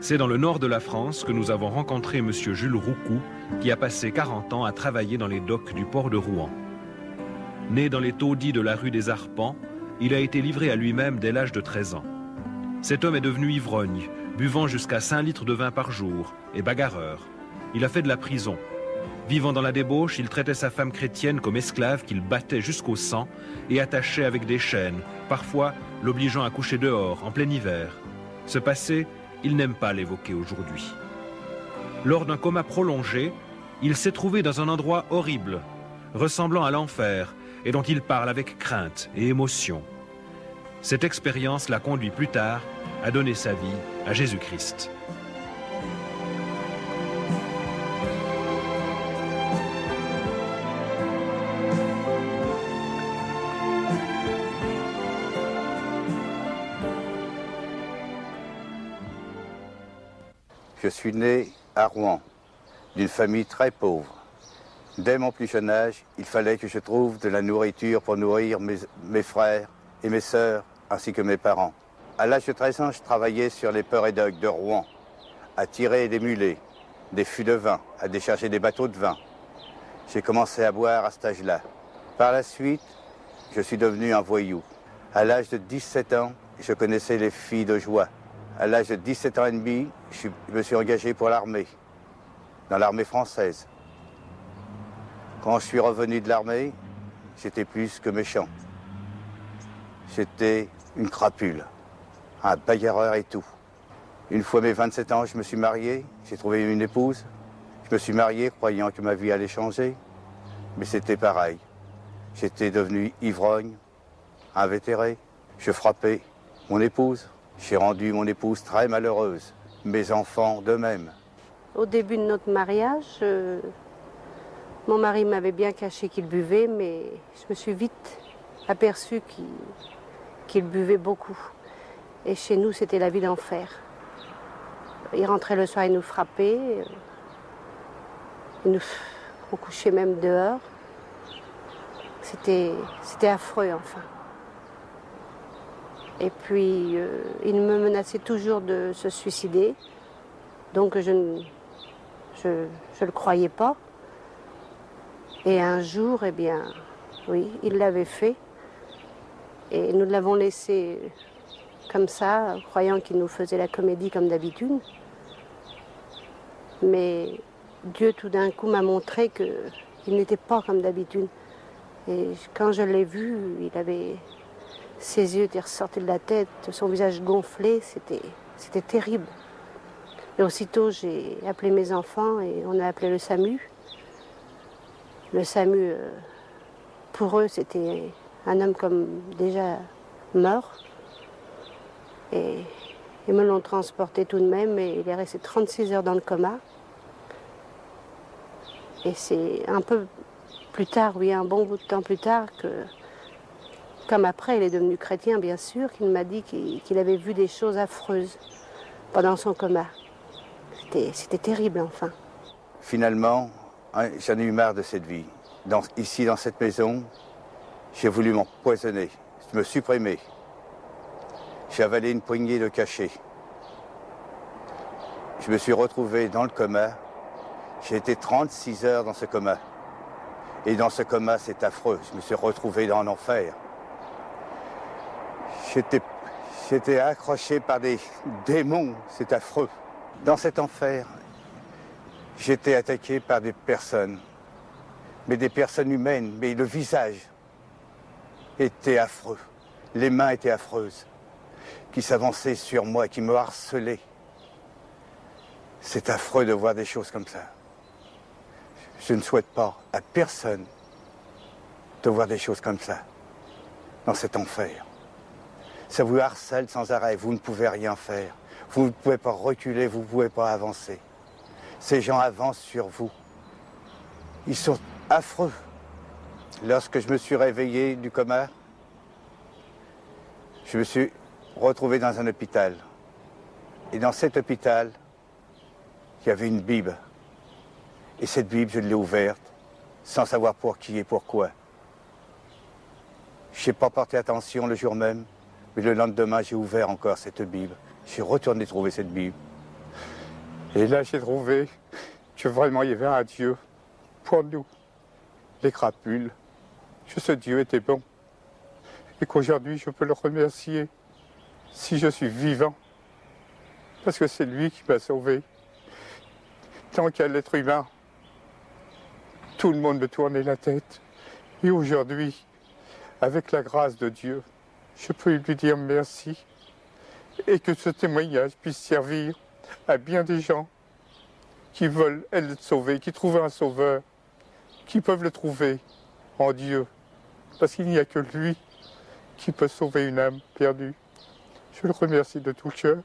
C'est dans le nord de la France que nous avons rencontré M. Jules Roucou, qui a passé 40 ans à travailler dans les docks du port de Rouen. Né dans les taudis de la rue des Arpents, il a été livré à lui-même dès l'âge de 13 ans. Cet homme est devenu ivrogne, buvant jusqu'à 5 litres de vin par jour, et bagarreur. Il a fait de la prison. Vivant dans la débauche, il traitait sa femme chrétienne comme esclave qu'il battait jusqu'au sang et attachait avec des chaînes, parfois l'obligeant à coucher dehors, en plein hiver. Ce passé, il n'aime pas l'évoquer aujourd'hui. Lors d'un coma prolongé, il s'est trouvé dans un endroit horrible, ressemblant à l'enfer, et dont il parle avec crainte et émotion. Cette expérience l'a conduit plus tard à donner sa vie à Jésus-Christ. Je suis né à Rouen, d'une famille très pauvre. Dès mon plus jeune âge, il fallait que je trouve de la nourriture pour nourrir mes frères et mes sœurs, ainsi que mes parents. À l'âge de 13 ans, je travaillais sur les ports et docks de Rouen, à tirer des mulets, des fûts de vin, à décharger des bateaux de vin. J'ai commencé à boire à cet âge-là. Par la suite, je suis devenu un voyou. À l'âge de 17 ans, je connaissais les filles de joie. À l'âge de 17 ans et demi, je me suis engagé pour l'armée, dans l'armée française. Quand je suis revenu de l'armée, j'étais plus que méchant. J'étais une crapule, un bagarreur et tout. Une fois mes 27 ans, je me suis marié, j'ai trouvé une épouse. Je me suis marié croyant que ma vie allait changer, mais c'était pareil. J'étais devenu ivrogne, invétéré. Je frappais mon épouse. J'ai rendu mon épouse très malheureuse, mes enfants de même. Au début de notre mariage, mon mari m'avait bien caché qu'il buvait, mais je me suis vite aperçue qu'il buvait beaucoup. Et chez nous, c'était la vie d'enfer. Il rentrait le soir, il nous frappait, on couchait même dehors. C'était affreux, enfin. Et puis, il me menaçait toujours de se suicider. Donc, je ne le croyais pas. Et un jour, eh bien, oui, il l'avait fait. Et nous l'avons laissé comme ça, croyant qu'il nous faisait la comédie comme d'habitude. Mais Dieu, tout d'un coup, m'a montré qu'il n'était pas comme d'habitude. Et quand je l'ai vu, ses yeux étaient ressortis de la tête, son visage gonflé, c'était terrible. Et aussitôt, j'ai appelé mes enfants et on a appelé le SAMU. Le SAMU, pour eux, c'était un homme comme déjà mort. Et ils me l'ont transporté tout de même et il est resté 36 heures dans le coma. Et c'est un peu plus tard, oui, un bon bout de temps plus tard, comme après il est devenu chrétien, bien sûr, qu'il m'a dit qu'il avait vu des choses affreuses pendant son coma. C'était terrible, enfin. Finalement, j'en ai eu marre de cette vie. Ici, dans cette maison, j'ai voulu m'empoisonner, me supprimer. J'ai avalé une poignée de cachets. Je me suis retrouvé dans le coma. J'ai été 36 heures dans ce coma. Et dans ce coma, c'est affreux. Je me suis retrouvé dans l'enfer. J'étais accroché par des démons, c'est affreux. Dans cet enfer, j'étais attaqué par des personnes, mais des personnes humaines, mais le visage était affreux. Les mains étaient affreuses, qui s'avançaient sur moi, qui me harcelaient. C'est affreux de voir des choses comme ça. Je ne souhaite pas à personne de voir des choses comme ça, dans cet enfer. Ça vous harcèle sans arrêt, vous ne pouvez rien faire. Vous ne pouvez pas reculer, vous ne pouvez pas avancer. Ces gens avancent sur vous. Ils sont affreux. Lorsque je me suis réveillé du coma, je me suis retrouvé dans un hôpital. Et dans cet hôpital, il y avait une Bible. Et cette Bible, je l'ai ouverte, sans savoir pour qui et pourquoi. Je n'ai pas porté attention le jour même, mais le lendemain, j'ai ouvert encore cette Bible. J'ai retourné trouver cette Bible. Et là, j'ai trouvé que vraiment il y avait un Dieu pour nous, les crapules, que ce Dieu était bon. Et qu'aujourd'hui, je peux le remercier si je suis vivant. Parce que c'est lui qui m'a sauvé. Tant qu'à l'être humain, tout le monde me tournait la tête. Et aujourd'hui, avec la grâce de Dieu, je peux lui dire merci. Et que ce témoignage puisse servir à bien des gens qui veulent être sauvés, qui trouvent un sauveur, qui peuvent le trouver en Dieu. Parce qu'il n'y a que lui qui peut sauver une âme perdue. Je le remercie de tout cœur.